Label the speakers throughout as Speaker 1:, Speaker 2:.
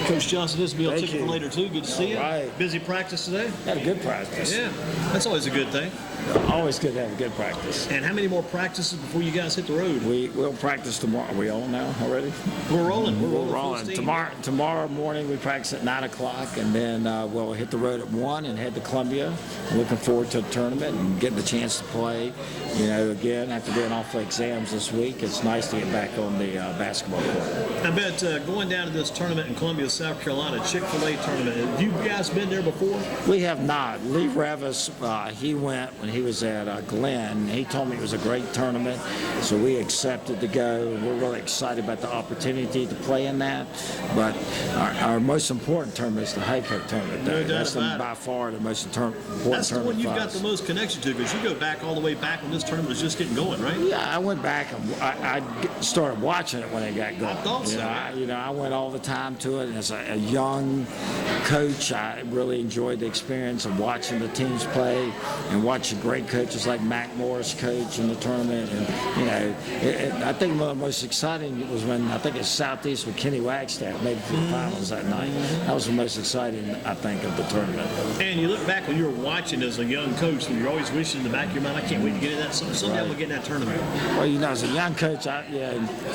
Speaker 1: Coach Johnson, this will be a
Speaker 2: Thank
Speaker 1: ticket for
Speaker 2: you.
Speaker 1: later, too. Good to see you.
Speaker 2: Right.
Speaker 1: Busy practice today?
Speaker 2: Had a good practice.
Speaker 1: Yeah, that's always a good thing.
Speaker 2: Always good to have a good practice.
Speaker 1: And how many more practices before you guys hit the road?
Speaker 2: We'll practice tomorrow. Are we on now already?
Speaker 1: We're rolling. We're
Speaker 2: We're
Speaker 1: rolling.
Speaker 2: rolling. Tomorrow morning we practice at 9 o'clock, and then we'll hit the road at 1 and head to Columbia. Looking forward to the tournament and getting the chance to play. You know, again, after being off for exams this week, it's nice to get back on the basketball court.
Speaker 1: I bet going down to this tournament in Columbia, South Carolina, Chick-fil-A tournament, have you guys been there before?
Speaker 2: We have not. Lee Revis, he went when he was at Glenn. He told me it was a great tournament, so we accepted to go. We're really excited about the opportunity to play in that. But our most important tournament is the Haycock tournament.
Speaker 1: No doubt
Speaker 2: That's
Speaker 1: about it.
Speaker 2: by far the most important tournament.
Speaker 1: That's the one you've
Speaker 2: for
Speaker 1: got
Speaker 2: us.
Speaker 1: the most connection to, because you go back all the way back when this tournament was just getting going, right?
Speaker 2: Yeah, I went back and I started watching it when it got going.
Speaker 1: I thought so.
Speaker 2: I went all the time to it. And as a young coach, I really enjoyed the experience of watching the teams play and watching great coaches like Mac Morris coach in the tournament. And I think one of the most exciting was when I think it's Southeast with Kenny Wagstaff made it to the finals that night. That was the most exciting, I think, of the tournament.
Speaker 1: And you look back when you were watching as a young coach, and you're always wishing in the back of your mind, I can't wait to get in that. Someday we'll get in that tournament.
Speaker 2: Well, as a young coach,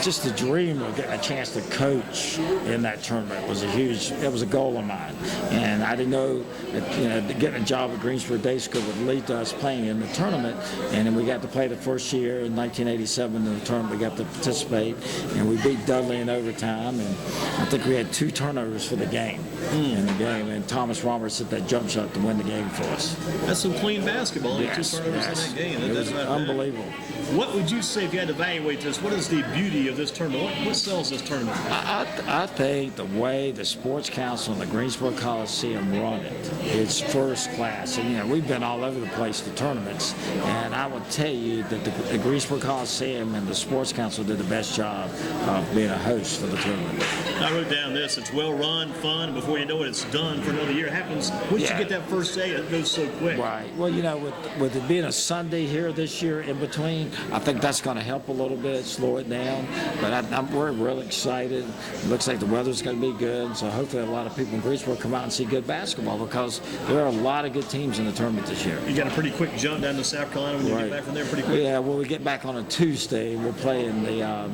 Speaker 2: just the dream of getting a chance to coach in that tournament was it was a goal of mine. And I didn't know that, getting a job at Greensboro Day School would lead to us playing in the tournament. And then we got to play the first year in 1987 in the tournament. We got to participate, and we beat Dudley in overtime. And I think we had 2 turnovers for the game in the game. And Thomas Roberts hit that jump shot to win the game for us.
Speaker 1: That's some clean basketball.
Speaker 2: Yes,
Speaker 1: 2 turnovers in that game.
Speaker 2: It was
Speaker 1: That's
Speaker 2: unbelievable.
Speaker 1: What would you say if you had to evaluate this? What is the beauty of this tournament? What sells this tournament?
Speaker 2: I think the way the Sports Council and the Greensboro Coliseum run it is first class. And, we've been all over the place for tournaments. And I will tell you that the Greensboro Coliseum and the Sports Council did the best job of being a host for the tournament.
Speaker 1: I wrote down this. It's well run, fun. And before you know it, it's done for another year. It happens once you get that first day, it goes so quick.
Speaker 2: Right. Well, with it being a Sunday here this year in between, I think that's going to help a little bit, slow it down. But we're really excited. It looks like the weather's going to be good. So hopefully a lot of people in Greensboro come out and see good basketball, because there are a lot of good teams in the tournament this year.
Speaker 1: You got a pretty quick jump down to South Carolina when you get back from there pretty quick?
Speaker 2: Yeah, well, we get back on a Tuesday. We'll play in the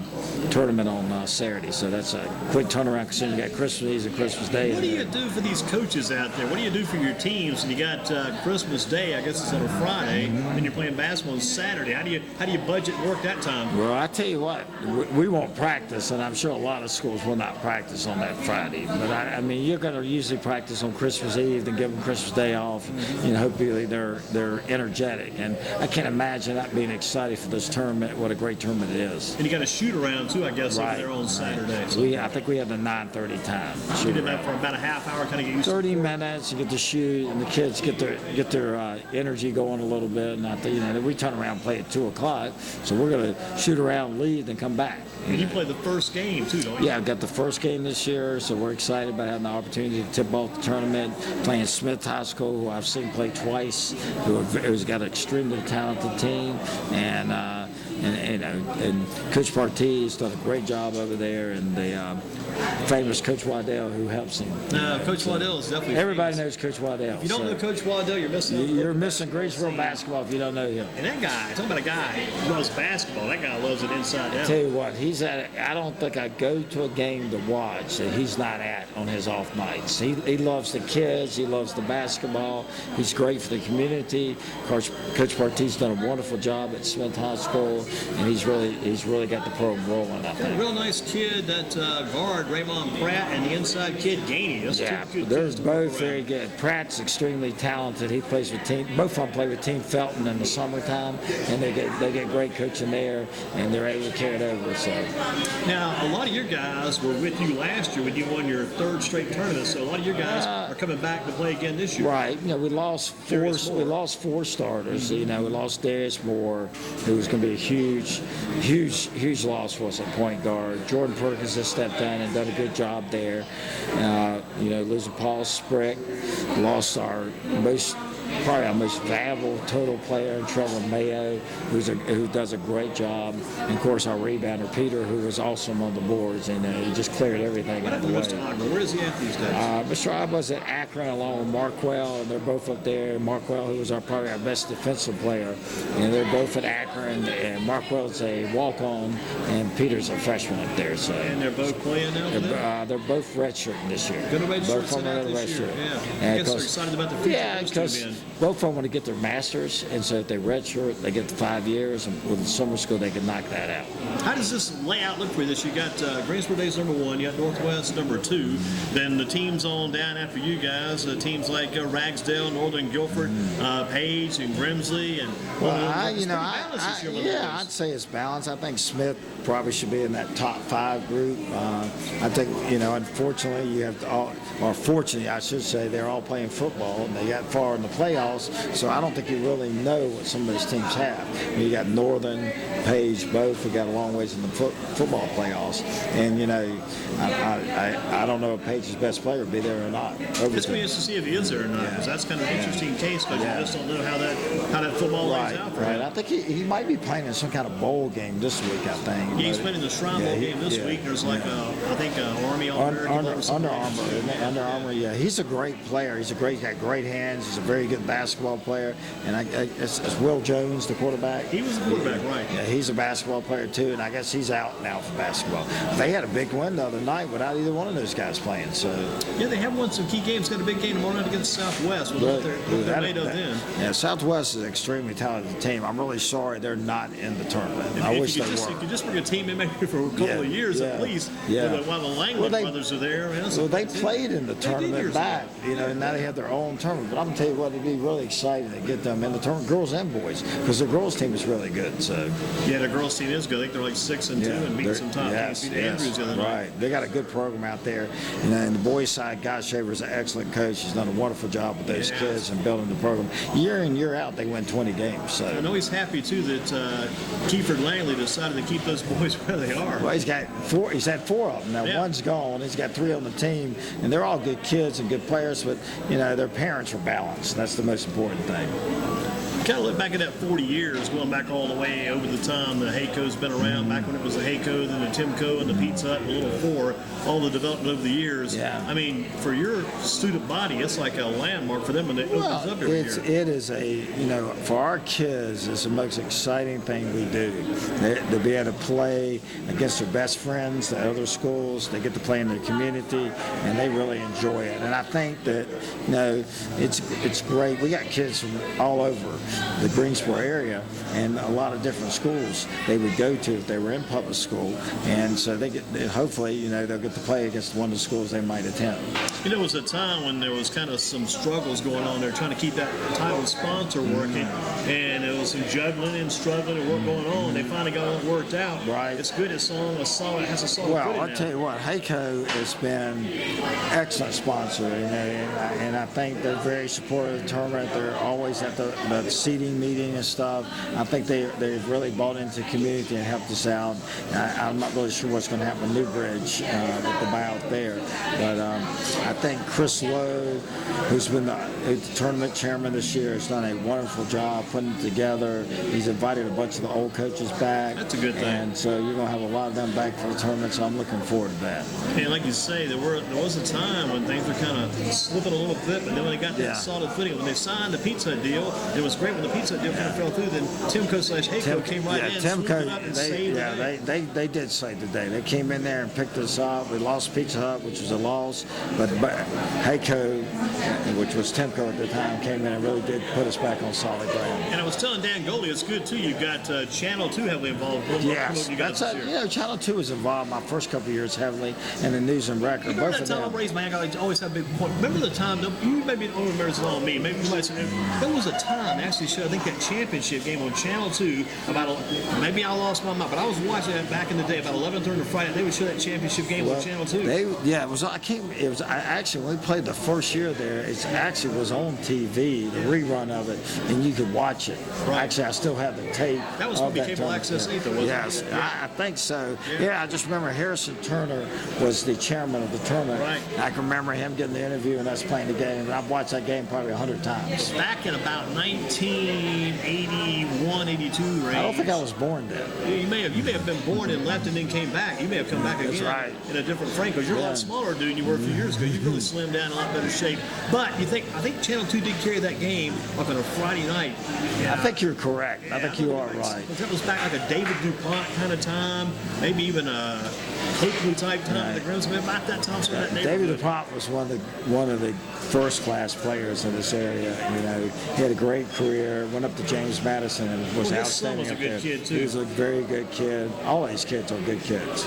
Speaker 2: tournament on Saturday. So that's a quick turnaround, considering you got Christmas Eve and Christmas Day.
Speaker 1: What do you do for these coaches out there? What do you do for your teams? And you got Christmas Day, I guess it's on a Friday, and you're playing basketball on Saturday. How do you budget and work that time?
Speaker 2: Well, I tell you what, we won't practice, and I'm sure a lot of schools will not practice on that Friday. But I mean, you're going to usually practice on Christmas Eve, then give them Christmas Day off. Hopefully they're energetic, and I can't imagine that being excited for this tournament. What a great tournament it is!
Speaker 1: And you got a shoot around too, I guess, over there on Saturday. So
Speaker 2: I think we have the 9:30 time.
Speaker 1: You did that for about a half hour, kind of get used to
Speaker 2: 30 minutes, you get to shoot, and the kids get their energy going a little bit. And I think we turn around and play at 2 o'clock, so we're going to shoot around, leave, then come back.
Speaker 1: And you play the first game too, don't you?
Speaker 2: Yeah, I've got the first game this year, so we're excited about having the opportunity to tip off the tournament, playing Smith High School, who I've seen play twice, who's got an extremely talented team, and Coach Partey's done a great job over there, and the famous Coach Waddell, who helps him.
Speaker 1: Coach Waddell is definitely
Speaker 2: everybody
Speaker 1: famous.
Speaker 2: knows Coach Waddell.
Speaker 1: If you don't know Coach Waddell, you're missing out.
Speaker 2: You're missing Greensboro basketball if you don't know him.
Speaker 1: And that guy, talking about a guy who loves basketball, that guy loves it inside out.
Speaker 2: I tell you what, I don't think I go to a game to watch that he's not at on his off nights. He loves the kids. He loves the basketball. He's great for the community. Coach Partey's done a wonderful job at Smith High School, and he's really got the program rolling, I think.
Speaker 1: A real nice kid, that guard, Raymond Pratt, and the inside kid, Gainey.
Speaker 2: They're both very good. Pratt's extremely talented. He plays with both of them play with Team Felton in the summertime, and they get great coaching there, and they're able to carry it over. So
Speaker 1: now, a lot of your guys were with you last year when you won your 3rd straight tournament. So a lot of your guys are coming back to play again this year.
Speaker 2: Right. We lost 4 starters. We lost Darius Moore, who was going to be a huge loss for us at point guard. Jordan Perkins has stepped in and done a good job there. Losing Paul Sprick, lost our most probably our most valuable total player, Trevor Mayo, who does a great job. And, of course, our rebounder, Peter, who was awesome on the boards, and he just cleared everything
Speaker 1: What
Speaker 2: out of
Speaker 1: happened
Speaker 2: the
Speaker 1: to
Speaker 2: way.
Speaker 1: Mr. Ogden? Where is he at these days?
Speaker 2: Mr. Aba's at Akron along with Markwell, and they're both up there. Markwell, who was probably our best defensive player, and they're both at Akron. And Markwell's a walk-on, and Peter's a freshman up there. So
Speaker 1: And they're both playing now?
Speaker 2: they're both redshirting this year.
Speaker 1: Gonna redshirt
Speaker 2: Both of
Speaker 1: sit
Speaker 2: them
Speaker 1: out
Speaker 2: are
Speaker 1: this year.
Speaker 2: redshirt.
Speaker 1: Yeah. I guess they're excited about the future.
Speaker 2: Yeah,
Speaker 1: of those
Speaker 2: because
Speaker 1: two men.
Speaker 2: both of them want to get their masters, and so if they redshirt, they get the 5 years, and with the summer school, they can knock that out.
Speaker 1: How does this layout look for you? This you got Greensboro Days #1, you got Northwest #2, then the teams on down after you guys, teams like Ragsdale, Northern Guilford, Page, and Grimsley, and
Speaker 2: I'd say it's balanced. I think Smith probably should be in that top 5 group. I think unfortunately, you have fortunately, I should say, they're all playing football and they got far in the playoffs. So I don't think you really know what some of those teams have. You got Northern, Page, both. We got a long ways in the football playoffs, and I don't know if Page's best player will be there or not.
Speaker 1: It's going to be interesting to see if he is there or not, because that's kind of an interesting case, because you just don't know how that football lays out for him.
Speaker 2: I think he might be playing in some kind of bowl game this week. I think.
Speaker 1: Yeah, he's playing in the Shrine Bowl game this week. There's like I think Army
Speaker 2: Under Armour. Yeah, he's a great player. He's got great hands. He's a very good basketball player. And it's Will Jones, the quarterback.
Speaker 1: He was the quarterback, right?
Speaker 2: Yeah, he's a basketball player too, and I guess he's out now for basketball. They had a big win the other night without either one of those guys playing. So
Speaker 1: yeah, they have won some key games. Got a big game tomorrow night against Southwest. What they're made of then.
Speaker 2: Yeah, Southwest is an extremely talented team. I'm really sorry they're not in the tournament. I wish they were.
Speaker 1: If you just bring a team in maybe for a couple of years at least, while the Langley brothers are there.
Speaker 2: They played in the tournament back, and now they have their own tournament. But I'm going to tell you what, it'd be really exciting to get them in the tournament, girls and boys, because the girls team is really good. So
Speaker 1: yeah, the girls team is good. I think they're like 6-2 and beat some top teams. Beat Andrews the other night.
Speaker 2: Right, they got a good program out there. And the boys side, Guy Shaver's an excellent coach. He's done a wonderful job with those kids and building the program. Year in, year out, they win 20 games. So
Speaker 1: I know he's happy too that Kiefer Langley decided to keep those boys where they are.
Speaker 2: Well, he's got 4. He's had 4 of them. Now one's gone. He's got 3 on the team, and they're all good kids and good players. But their parents are balanced. That's the most important thing.
Speaker 1: Kind of look back at that 40 years, going back all the way over the time the Hayco's been around, back when it was the Hayco, then the Timco, and the Pizza Hut, and the Little 4, all the development over the years.
Speaker 2: Yeah.
Speaker 1: I mean, for your student body, it's like a landmark for them when it opens up every year.
Speaker 2: It is for our kids, it's the most exciting thing we do. To be able to play against their best friends, the other schools, they get to play in their community, and they really enjoy it. And I think that, it's great. We got kids from all over the Greensboro area and a lot of different schools they would go to if they were in public school, and so hopefully they'll get to play against one of the schools they might attend.
Speaker 1: It was a time when there was kind of some struggles going on there trying to keep that title sponsor working, and there was some juggling and struggling and work going on. They finally got it worked out.
Speaker 2: Right.
Speaker 1: It's good. It has a solid
Speaker 2: Well,
Speaker 1: I'll
Speaker 2: tell you what, Hayco has been excellent sponsor, and I think they're very supportive of the tournament. They're always at the seating meeting and stuff. I think they've really bought into the community and helped us out. I'm not really sure what's going to happen with Newbridge with the buyout there, but I think Chris Lowe, who's been the tournament chairman this year, has done a wonderful job putting it together. He's invited a bunch of the old coaches back.
Speaker 1: That's a good thing.
Speaker 2: And so you're going to have a lot of them back for the tournament, so I'm looking forward to that.
Speaker 1: And like you say, there was a time when things were kind of slipping a little bit, but then when they got that solid footing, when they signed the Pizza Hut deal, it was great when the Pizza Hut deal kind of fell through. Then Timco/Hayco came right in, swooped it up and saved the day.
Speaker 2: They did save the day. They came in there and picked us up. We lost Pizza Hut, which was a loss, but Hayco, which was Timco at the time, came in and really did put us back on solid ground.
Speaker 1: And I was telling Dan Goldie, it's good too. You've got Channel 2 heavily involved.
Speaker 2: Yes, Channel 2 was involved my first couple of years heavily in the news and record.
Speaker 1: Remember
Speaker 2: Both
Speaker 1: that
Speaker 2: of
Speaker 1: time
Speaker 2: them.
Speaker 1: I raised my hand, I always had a big point. Remember the time, you maybe don't remember this on me, maybe you might say, there was a time, actually actually showed, I think, that championship game on Channel 2 maybe I lost my mind, but I was watching that back in the day about 11:30 on Friday. They would show that championship game on Channel 2.
Speaker 2: It was. I actually, when we played the first year there, it actually was on TV, the rerun of it, and you could watch it.
Speaker 1: Right.
Speaker 2: Actually, I still have the tape.
Speaker 1: That was when cable access either, wasn't
Speaker 2: yes,
Speaker 1: it?
Speaker 2: Yes, I think so. Yeah, I just remember Harrison Turner was the chairman of the tournament.
Speaker 1: Right.
Speaker 2: I can remember him getting the interview and us playing the game, and I've watched that game probably 100 times.
Speaker 1: Back in about 1981, 82 range.
Speaker 2: I don't think I was born then.
Speaker 1: You may have been born and left and then came back. You may have come back again in a different frame because you're a lot smaller dude than you were a few years ago. You really slimmed down, in a lot better shape. But I think Channel 2 did carry that game like on a Friday night.
Speaker 2: I think you're correct. I think you are right.
Speaker 1: That was back like a David DuPont kind of time, maybe even a Coakley type time. The Greensboro about that time. So that
Speaker 2: David DuPont was one of the first-class players in this area. You know, he had a great career. Went up to James Madison and was outstanding.
Speaker 1: His son was a good kid too.
Speaker 2: He was a very good kid. All these kids are good kids.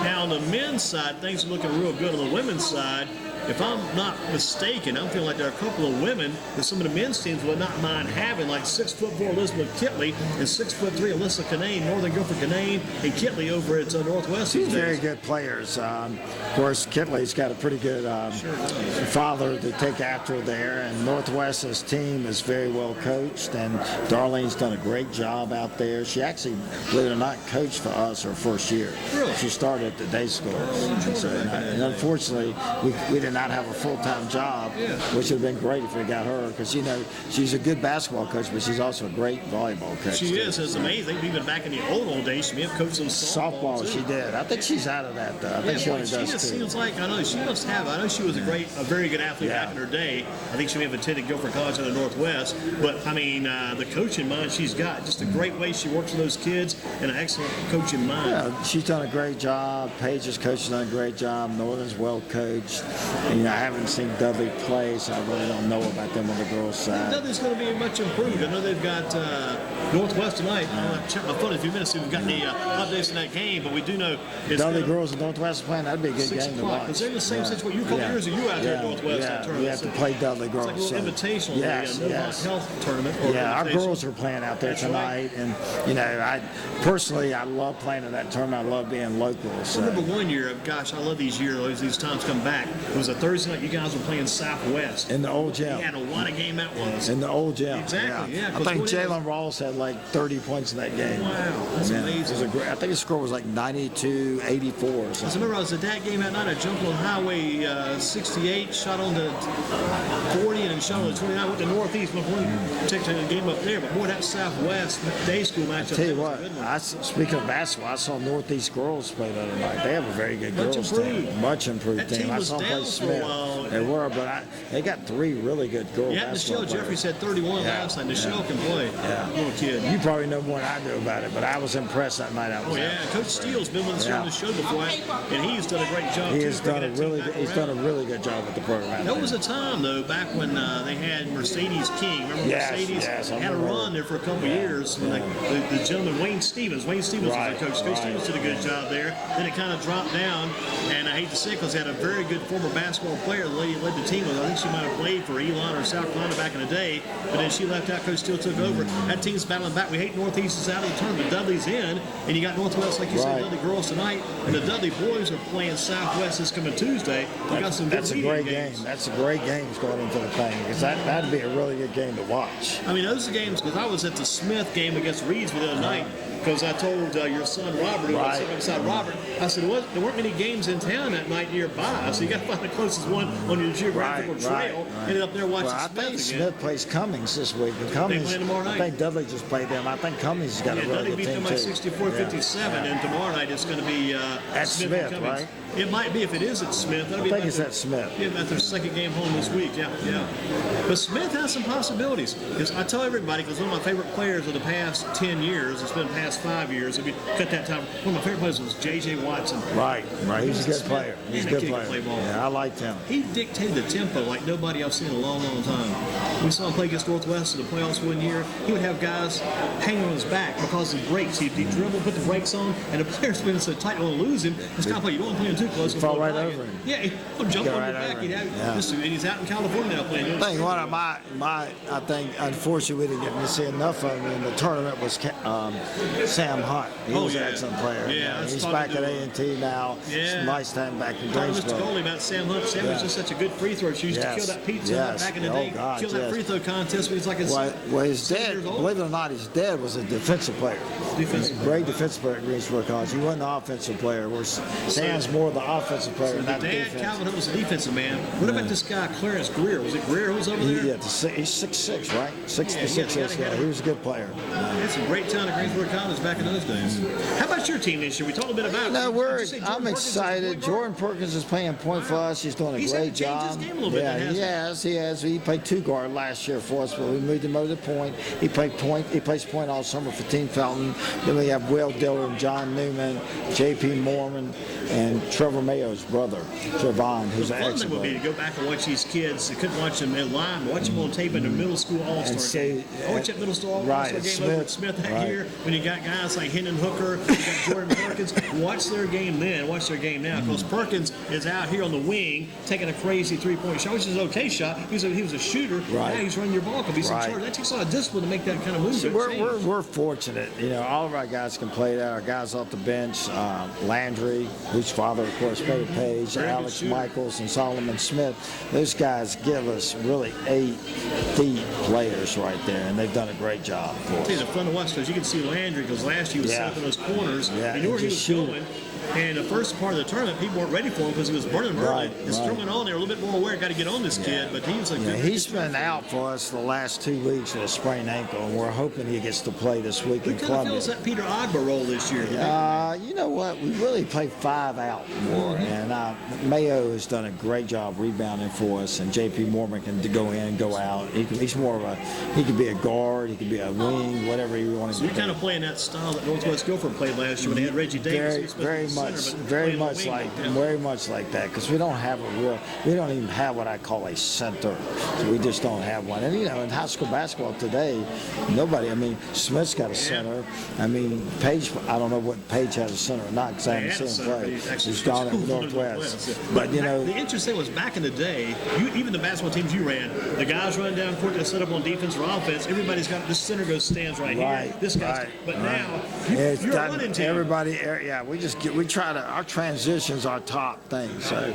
Speaker 1: Now on the men's side, things are looking real good. On the women's side, if I'm not mistaken, I'm feeling like there are a couple of women that some of the men's teams would not mind having, like 6'4" Elizabeth Kitley and 6'3" Alyssa Canane, Northern Guilford Canane, and Kitley over at Northwest.
Speaker 2: She's very good players. Of course, Kitley's got a pretty good father to take after there, and Northwest's team is very well coached, and Darlene's done a great job out there. She actually, believe it or not, coached for us her first year.
Speaker 1: Really?
Speaker 2: She started at the day school. And unfortunately, we did not have a full-time job, which would have been great if we got her, because, you know, she's a good basketball coach, but she's also a great volleyball coach.
Speaker 1: She is. It's amazing. Even back in the old days, she may have coached some softball
Speaker 2: too. She did. I think she's out of that, though. I think she only does
Speaker 1: too. She just seems like, I know she must have. I know she was a very good athlete back in her day. I think she may have attended Guilford College in the Northwest. But, I mean, the coaching mind she's got, just a great way she works with those kids, and an excellent coaching mind.
Speaker 2: Yeah, she's done a great job. Paige's coach has done a great job. Northern's well coached. You know, I haven't seen Dudley play, so I really don't know about them on the girls' side.
Speaker 1: Dudley's going to be much improved. I know they've got Northwest tonight. I'll check my phone in a few minutes see if we've got any updates in that game, but we do know it's
Speaker 2: Dudley girls and Northwest playing, that'd be a good game to watch.
Speaker 1: Because they're in the same situation. You a couple years ago, you were out there at Northwest.
Speaker 2: Yeah, we have to play Dudley girls.
Speaker 1: It's like a little invitational, health tournament.
Speaker 2: Our girls are playing out there tonight, and you know, I love playing in that tournament. I love being local. So.
Speaker 1: I remember one year, gosh, I love these years. These times come back. It was a Thursday night. You guys were playing Southwest
Speaker 2: in the old gym.
Speaker 1: And what a game that was.
Speaker 2: In the old gym.
Speaker 1: Exactly. Yeah.
Speaker 2: I think Jalen Rawls had like 30 points in that game.
Speaker 1: Wow, that's amazing.
Speaker 2: I think his score was like 92-84 or something.
Speaker 1: I remember I was at that game that night. I jumped on Highway 68, shot on the 40, and then shot on the 29. Went to Northeast. Went one particular game up there, but boy, that Southwest day school matchup.
Speaker 2: I tell you what, speaking of basketball, I saw Northeast girls play the other night. They have a very good girls team. Much improved team. I saw them play Smith. They were, but they got 3 really good girls.
Speaker 1: Yeah, Nichelle Jeffries had 31 last night. Nichelle can play.
Speaker 2: Yeah.
Speaker 1: Little kid.
Speaker 2: You probably know more than I do about it, but I was impressed that night.
Speaker 1: Coach Steele's been with us here on the show before, and he's done a great job.
Speaker 2: He's done a really good job with the program.
Speaker 1: That was a time though, back when they had Mercedes King. Remember Mercedes?
Speaker 2: Yes,
Speaker 1: had a run there for a couple years. When the gentleman Wayne Stevens was the coach. Coach Stevens did a good job there. Then it kind of dropped down, and I hate to say it because they had a very good former basketball player. The lady led the team. I think she might have played for Elon or South Carolina back in the day, but then she left out. Coach Steele took over. That team's battling back. We hate Northeast is out of the tournament. Dudley's in, and you got Northwest, like you said, Dudley girls tonight, and the Dudley boys are playing Southwest this coming Tuesday. That's
Speaker 2: a great game. That's a great game going into the thing, because that'd be a really good game to watch.
Speaker 1: I mean, those are games, because I was at the Smith game against Reedsville the other night, because I told your son Robert, who was sitting beside Robert, I said, there weren't many games in town that night nearby, so you got to find the closest one on your geographical trail. Ended up there watching Smith again. I think Smith
Speaker 2: plays Cummings this week.
Speaker 1: They play tomorrow night.
Speaker 2: I think Dudley just played them. I think Cummings has got a really good team,
Speaker 1: Dudley beat them like 64-57, and tomorrow night it's going to be
Speaker 2: at Smith, right?
Speaker 1: It might be. If it is at Smith,
Speaker 2: I think it's at Smith.
Speaker 1: Yeah, that's their second game home this week. Yeah. But Smith has some possibilities. Because I tell everybody, because one of my favorite players of the past 10 years, it's been past last 5 years. If you cut that time, one of my favorite players was J.J. Watson.
Speaker 2: Right. He's a good player. He's a good player. Yeah, I liked him.
Speaker 1: He dictated the tempo like nobody I've seen in a long, long time. We saw him play against Northwest in the playoffs one year. He would have guys hanging on his back because of breaks. He'd dribble, put the brakes on, and the players been so tight, don't want to lose him. It's kind of like you don't want to play him too close.
Speaker 2: He'd fall right over him.
Speaker 1: Yeah, he'll jump on your back. And he's out in California now playing.
Speaker 2: I think one of I think unfortunately we didn't get to see enough of him in the tournament was Sam Hunt. He was an excellent player.
Speaker 1: Yeah,
Speaker 2: he's back at A&T now.
Speaker 1: Yeah.
Speaker 2: It's nice to have him back in
Speaker 1: Mr.
Speaker 2: Greensboro.
Speaker 1: Goalie about Sam Hunt. Sam was just such a good free thrower. She used to kill that pizza back in the day. Kill that free throw contest when he's like
Speaker 2: his dad, believe it or not, his dad was a defensive player. Great defensive player at Greensboro College. He wasn't an offensive player. Where Sam's more the offensive player.
Speaker 1: The dad, Calvin Hunt, was a defensive man. What about this guy, Clarence Greer? Was it Greer who was over there?
Speaker 2: Yeah, he's 6'6", right? 6'6". Yeah, he was a good player.
Speaker 1: Had some great talent at Greensboro College back in those days. How about your team this year? We talked a bit about it.
Speaker 2: I'm excited. Jordan Perkins is playing point for us. He's doing a great job.
Speaker 1: His game a little bit,
Speaker 2: he has. He played two guard last year for us, but we moved him over to point. He plays point all summer for Team Felton. Then we have Will Diller and John Newman, J.P. Mormon, and Trevor Mayo's brother, Trevon, who's an excellent player.
Speaker 1: The fun thing would be to go back and watch these kids. You couldn't watch them in line, watch them on tape in the middle school all-star game. I watched that middle school all-star game over at Smith that year when you got guys like Hendon Hooker, you got Jordan Perkins. Watch their game then, watch their game now. Because Perkins is out here on the wing taking a crazy three-point shot, which is an okay shot. He was a shooter. Now he's running your ball because he's in charge. That takes a lot of discipline to make that kind of move.
Speaker 2: So we're fortunate. All of our guys can play that. Our guys off the bench, Landry, whose father, of course, played Page, Alex Michaels, and Solomon Smith. Those guys give us really 8 deep players right there, and they've done a great job for us.
Speaker 1: It's fun to watch because you can see Landry because last year he was set up in those corners. You knew where he was going. And the first part of the tournament, people weren't ready for him because he was burning early. It's coming on. They're a little bit more aware. Got to get on this kid, but he's a good.
Speaker 2: He's been out for us the last 2 weeks with a sprained ankle, and we're hoping he gets to play this week in Columbia.
Speaker 1: Who kind of fills that Peter Ogba role this year?
Speaker 2: You know what? We really play 5 out more, and Mayo has done a great job rebounding for us, and J.P. Mormon can go in and go out. He's more of a. He could be a guard. He could be a wing, whatever you want to do.
Speaker 1: You're kind of playing that style that Northwest Guilford played last year when they had Reggie Davis.
Speaker 2: Very much like that, because we don't even have what I call a center. So we just don't have one. And in high school basketball today, Smith's got a center. Page, I don't know what Page has a center or not, because I haven't seen him play. He's gone at Northwest.
Speaker 1: But the interesting was back in the day, even the basketball teams you ran, the guys running down court that set up on defense or offense, everybody's got this center stands right here. This guy's. But now you're a running team.
Speaker 2: Everybody, we try to. Our transition's our top thing. So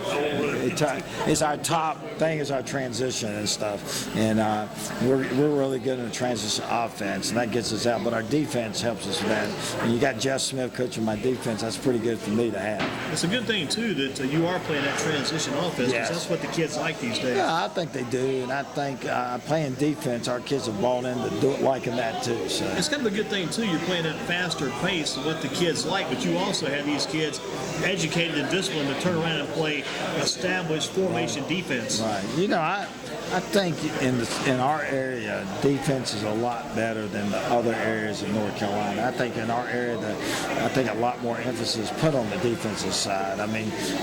Speaker 2: it's our top thing is our transition and stuff. And we're really good in the transition offense, and that gets us out. But our defense helps us with that. And you got Jeff Smith coaching my defense. That's pretty good for me to have.
Speaker 1: It's a good thing, too, that you are playing that transition offense, because that's what the kids like these days.
Speaker 2: Yeah, I think they do. And I think playing defense, our kids have bought into liking that, too. So
Speaker 1: it's kind of a good thing, too. You're playing at a faster pace than what the kids like, but you also have these kids educated and disciplined to turn around and play established formation defense.
Speaker 2: Right. I think in our area, defense is a lot better than the other areas of North Carolina. I think in our area, a lot more emphasis put on the defensive side.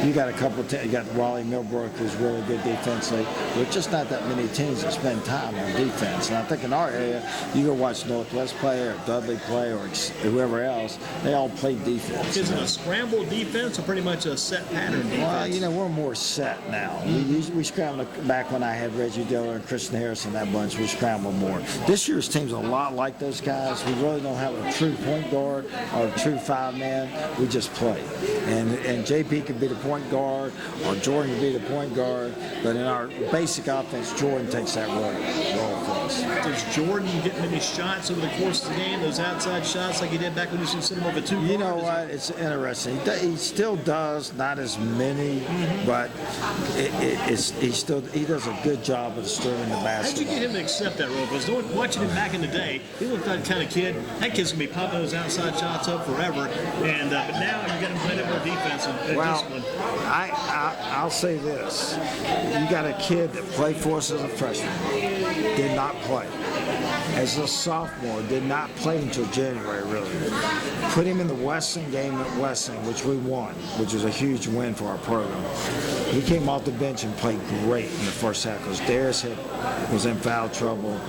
Speaker 2: You got a couple of you got Raleigh Millbrook, who's really good defensively. There's just not that many teams that spend time on defense. And I think in our area, you go watch Northwest play or Dudley play or whoever else, they all play defense.
Speaker 1: Is it a scramble defense or pretty much a set pattern defense?
Speaker 2: Well, we're more set now. We scrambled back when I had Reggie Diller and Christian Harris and that bunch. We scrambled more. This year's team's a lot like those guys. We really don't have a true point guard or a true 5-man. We just play. And JP could be the point guard or Jordan could be the point guard. But in our basic offense, Jordan takes that role for us.
Speaker 1: Does Jordan get many shots over the course of the game? Those outside shots like he did back when you sent him over 2 guards?
Speaker 2: You know what? It's interesting. He still does, not as many, but he does a good job of stirring the basketball.
Speaker 1: How'd you get him to accept that role? Because watching him back in the day, he looked like that kind of kid. That kid's going to be popping those outside shots up forever. And but now you got him playing up more defense and discipline.
Speaker 2: I'll say this. You got a kid that played for us as a freshman, did not play. as a sophomore, did not play until January, really. Put him in the Weston game at Weston, which we won, which was a huge win for our program. He came off the bench and played great in the first half because Terrace was in foul trouble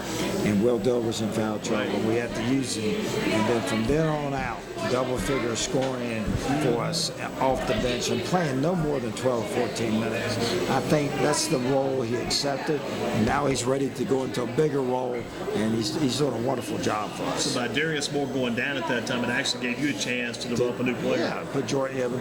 Speaker 2: and Will Dill was in foul trouble. We had to use him. And then from then on out, double-figure scoring for us off the bench and playing no more than 12, 14 minutes. I think that's the role he accepted, and now he's ready to go into a bigger role, and he's doing a wonderful job for us.
Speaker 1: So by Darius Moore going down at that time, it actually gave you a chance to develop a new player.
Speaker 2: Yeah, but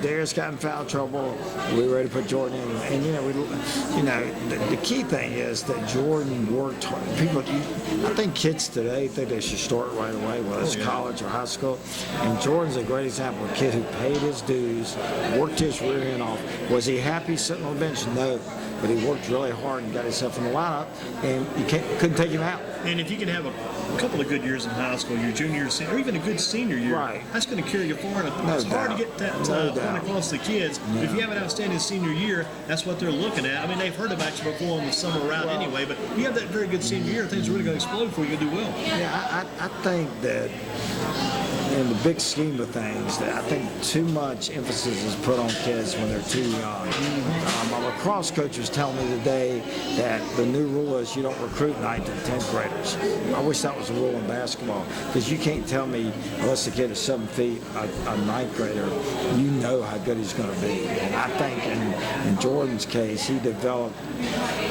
Speaker 2: Darius got in foul trouble. We were ready to put Jordan in, and the key thing is that Jordan worked hard. I think kids today think they should start right away, whether it's college or high school, and Jordan's a great example of a kid who paid his dues, worked his rear end off. Was he happy sitting on the bench? No. But he worked really hard and got himself in the lineup, and you couldn't take him out.
Speaker 1: And if you can have a couple of good years in high school, your junior, senior, or even a good senior year,
Speaker 2: right,
Speaker 1: that's going to carry you far. It's hard to get that point across the kids. No. If you have an outstanding senior year, that's what they're looking at. I mean, they've heard about you before on the summer route anyway, but you have that very good senior year, things are really going to explode for you. You're going to do well.
Speaker 2: Yeah, I think that in the big scheme of things, that I think too much emphasis is put on kids when they're too young. My lacrosse coach was telling me today that the new rule is you don't recruit 9th and 10th graders. I wish that was a rule in basketball, because you can't tell me, unless the kid is 7 feet, a 9th grader, you know how good he's going to be. And I think in Jordan's case, he developed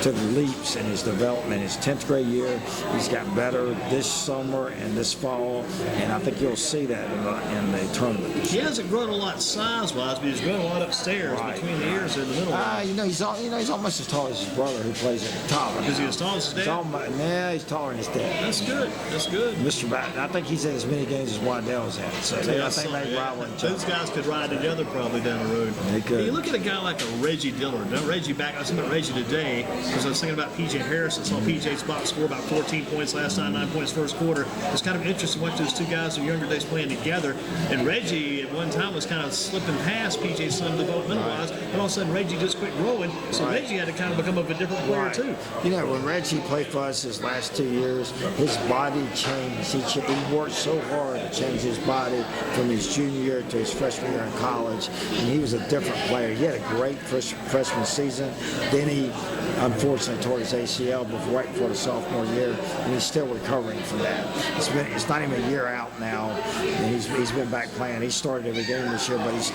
Speaker 2: to the leaps in his development. His 10th grade year, he's got better this summer and this fall, and I think you'll see that in the tournament.
Speaker 1: He hasn't grown a lot size-wise, but he's grown a lot upstairs between the ears and the middle.
Speaker 2: He's almost as tall as his brother, who plays at the top.
Speaker 1: Is he as tall as his dad?
Speaker 2: Yeah, he's taller than his dad.
Speaker 1: That's good. That's good.
Speaker 2: Mr. Batten, I think he's had as many games as Waddell's had. So I think they rival each other.
Speaker 1: Those guys could ride together probably down the road.
Speaker 2: They could.
Speaker 1: You look at a guy like a Reggie Dillard. Now, I was thinking about Reggie today because I was thinking about P.J. Harris. I saw P.J.'s box score about 14 points last night, 9 points first quarter. It's kind of interesting to watch those two guys in younger days playing together. And Reggie at one time was kind of slipping past P.J.'s son developmental-wise, but all of a sudden Reggie just quit growing. So Reggie had to kind of become a different player too.
Speaker 2: You know, when Reggie played for us his last 2 years, his body changed. He worked so hard to change his body from his junior year to his freshman year in college, and he was a different player. He had a great freshman season. Then he unfortunately tore his ACL right before the sophomore year, and he's still recovering from that. It's not even a year out now, and he's been back playing. He started every game this year, but he's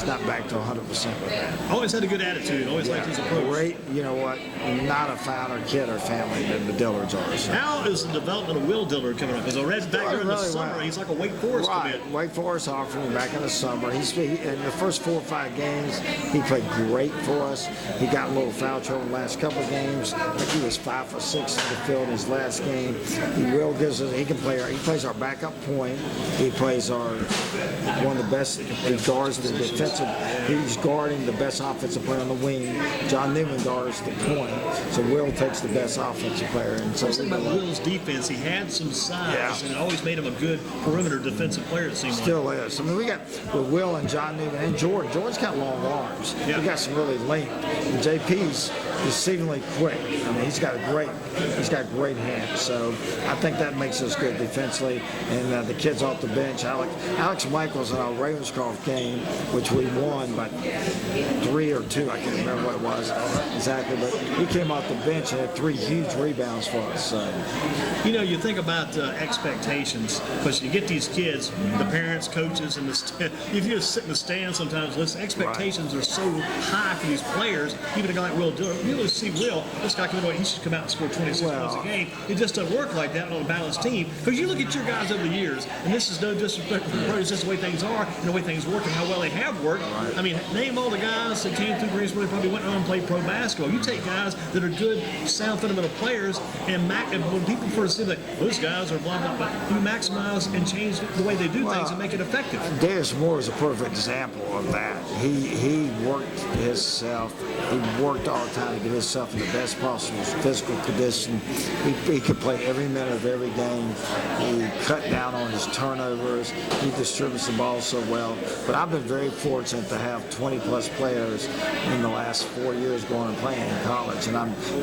Speaker 2: not back to 100% with that.
Speaker 1: Always had a good attitude. Always liked his approach.
Speaker 2: Great, you know what? Not a founder kid or family than the Dillards are. So.
Speaker 1: How is the development of Will Dillard coming up? Because I read back during the summer, he's like a Wake Forest commit.
Speaker 2: Wake Forest offered him back in the summer. In the first 4 or 5 games, he played great for us. He got a little foul trouble in the last couple of games. I think he was 5 for 6 in the field in his last game. He can play. He plays our backup point. He plays one of the best. He guards the defensive. He's guarding the best offensive player on the wing. John Newman guards the point. So Will takes the best offensive player. And so
Speaker 1: about Will's defense, he had some size, and it always made him a good perimeter defensive player. It seems
Speaker 2: still is. I mean, we got with Will and John Newman and Jordan. Jordan's got long arms.
Speaker 1: Yeah.
Speaker 2: He got some really length. And JP's exceedingly quick. I mean, he's got great hands. So I think that makes us good defensively. And the kids off the bench, Alex Michaels in our Ravenscroft game, which we won by 3 or 2. I can't remember what it was exactly, but he came off the bench and had 3 huge rebounds for us. So.
Speaker 1: You think about expectations, because you get these kids, the parents, coaches, and if you just sit in the stands sometimes, listen, expectations are so high for these players. Even a guy like Will Dillard, you really see Will, this guy coming away, he should come out and score 26 points a game. It just doesn't work like that on a balanced team. Because you look at your guys over the years, and this is no disrespect for the pros, just the way things are, and the way things work, and how well they have worked. Right. I mean, name all the guys that came through Greensboro, probably went on and played pro basketball. You take guys that are good, sound, fundamental players, and when people first say that those guys are blah, blah, blah, you maximize and change the way they do things and make it effective.
Speaker 2: Darius Moore is a perfect example of that. He worked himself. He worked all the time to get himself in the best possible physical condition. He could play every minute of every game. He cut down down on his turnovers. He distributes the ball so well. But I've been very fortunate to have 20-plus players in the last 4 years going and playing in college, and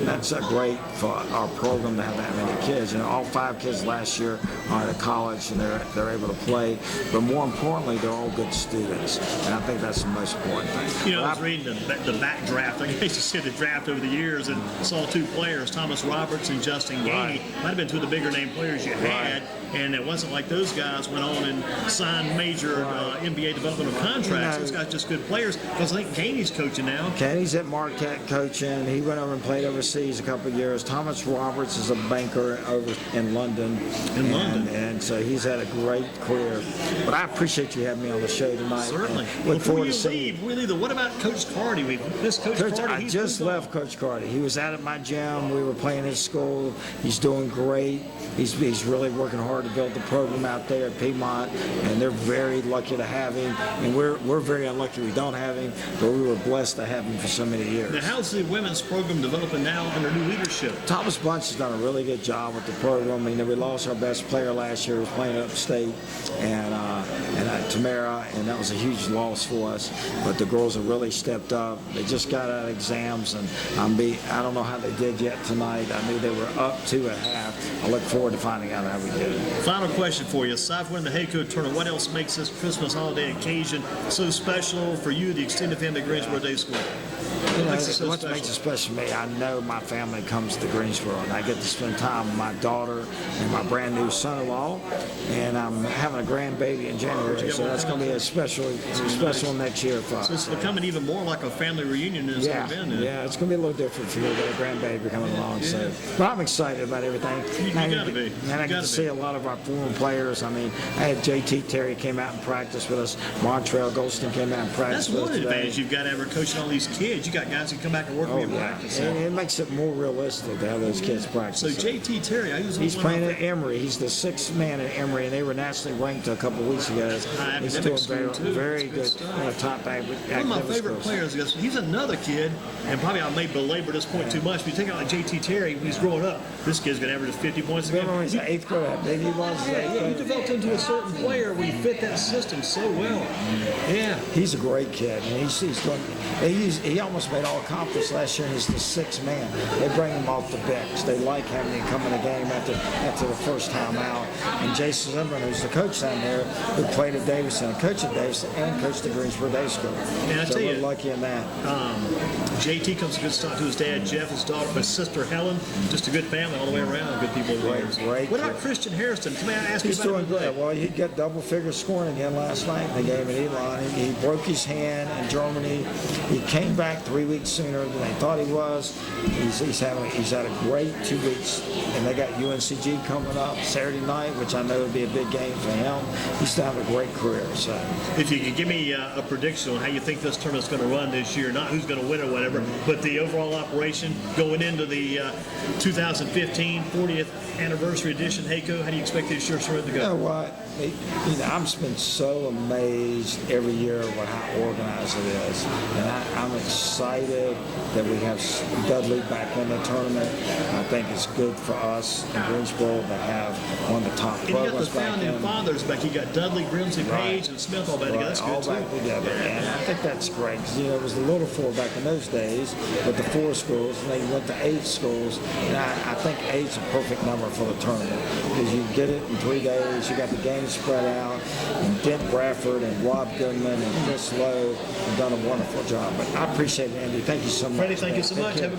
Speaker 2: that's great for our program to have that many kids. All 5 kids last year are at college, and they're able to play. But more importantly, they're all good students, and I think that's the most important thing.
Speaker 1: I was reading the back draft. I used to see the draft over the years and saw 2 players, Thomas Roberts and Justin Gainey. Might have been 2 of the bigger name players you had, and it wasn't like those guys went on and signed major NBA developmental contracts. Those guys just good players. Because I think Gainey's coaching now.
Speaker 2: Gainey's at Marquette coaching. He went over and played overseas a couple of years. Thomas Roberts is a banker over in London. And so he's had a great career. But I appreciate you having me on the show tonight.
Speaker 1: Certainly.
Speaker 2: Look forward to seeing
Speaker 1: you. What about Coach Cardi? We missed Coach Cardi.
Speaker 2: I just left Coach Cardi. He was out at my gym. We were playing his school. He's doing great. He's really working hard to build the program out there at Piedmont, and they're very lucky to have him. And we're very unlucky we don't have him, but we were blessed to have him for so many years.
Speaker 1: Now, how's the women's program developing now under new leadership?
Speaker 2: Thomas Bunch has done a really good job with the program. We lost our best player last year. He was playing upstate, and Tamara, and that was a huge loss for us. But the girls have really stepped up. They just got out of exams, and I don't know how they did yet tonight. I knew they were up 2 at half. I look forward to finding out how we did.
Speaker 1: Final question for you. Aside from winning the Hayco tournament, what else makes this Christmas holiday occasion so special for you, the extended family at Greensboro Day School?
Speaker 2: What makes it special to me, I know my family comes to Greensboro, and I get to spend time with my daughter and my brand new son-in-law, and I'm having a grandbaby in January, so that's going to be a special next year for us.
Speaker 1: So it's becoming even more like a family reunion than it's ever been.
Speaker 2: Yeah, it's going to be a little different for me with a grandbaby coming along. So, but I'm excited about everything.
Speaker 1: You got to be.
Speaker 2: And I get to see a lot of our former players. I had JT Terry came out and practiced with us. Montrell Golston came out and practiced with us.
Speaker 1: That's one advantage you've got ever coaching all these kids. You got guys who come back and work with you in practice.
Speaker 2: It makes it more realistic to have those kids practice.
Speaker 1: So JT Terry,
Speaker 2: he's playing at Emory. He's the 6th man at Emory, and they were nationally ranked a couple of weeks ago. He's doing very good. Top academic.
Speaker 1: One of my favorite players, he's another kid, and probably I may belabor this point too much, but you take out like JT Terry, when he's growing up, this kid's going to average 50 points a game.
Speaker 2: Remember he's an 8th grade. Maybe he was.
Speaker 1: He developed into a certain player where he fit that system so well. Yeah.
Speaker 2: He's a great kid, and he's going. He almost made all conference last year, and he's the 6th man. They bring him off the bench. They like having him come in the game after the first time out. And Jason Zimmerman, who's the coach down there, who played at Davidson, coached at Davidson, and coached at Greensboro Day School.
Speaker 1: And I
Speaker 2: so
Speaker 1: tell
Speaker 2: we're
Speaker 1: you,
Speaker 2: lucky in that.
Speaker 1: JT comes a good start to his dad, Jeff, his daughter, his sister Helen. Just a good family all the way around. Good people.
Speaker 2: Great.
Speaker 1: What about Christian Harrison? Can I ask you
Speaker 2: He's
Speaker 1: about
Speaker 2: doing great. Well, he got double figure scoring again last night in the game at Elon. He broke his hand in Germany. He came back 3 weeks sooner than they thought he was. He's had a great 2 weeks, and they got UNCG coming up Saturday night, which I know would be a big game for him. He's still having a great career. So,
Speaker 1: if you could give me a prediction on how you think this tournament's going to run this year, not who's going to win or whatever, but the overall operation going into the 2015 40th anniversary edition Hayco, how do you expect this year's tournament to go?
Speaker 2: You know what? I'm been so amazed every year with how organized it is, and I'm excited that we have Dudley back in the tournament. I think it's good for us in Greensboro to have one of the top programs back in.
Speaker 1: And you got the founding fathers back. You got Dudley, Grimsley, Page, and Smith all back together. That's good,
Speaker 2: all back together, and I think that's great because it was the little 4 back in those days, but the 4 schools, and they went to 8 schools, and I think 8's a perfect number for the tournament because you get it in 3 days. You got the games spread out, and Dent Bradford and Rob Goodman and Chris Lowe have done a wonderful job. But I appreciate it, Andy. Thank you so much.
Speaker 1: Freddie, thank you so much. Have a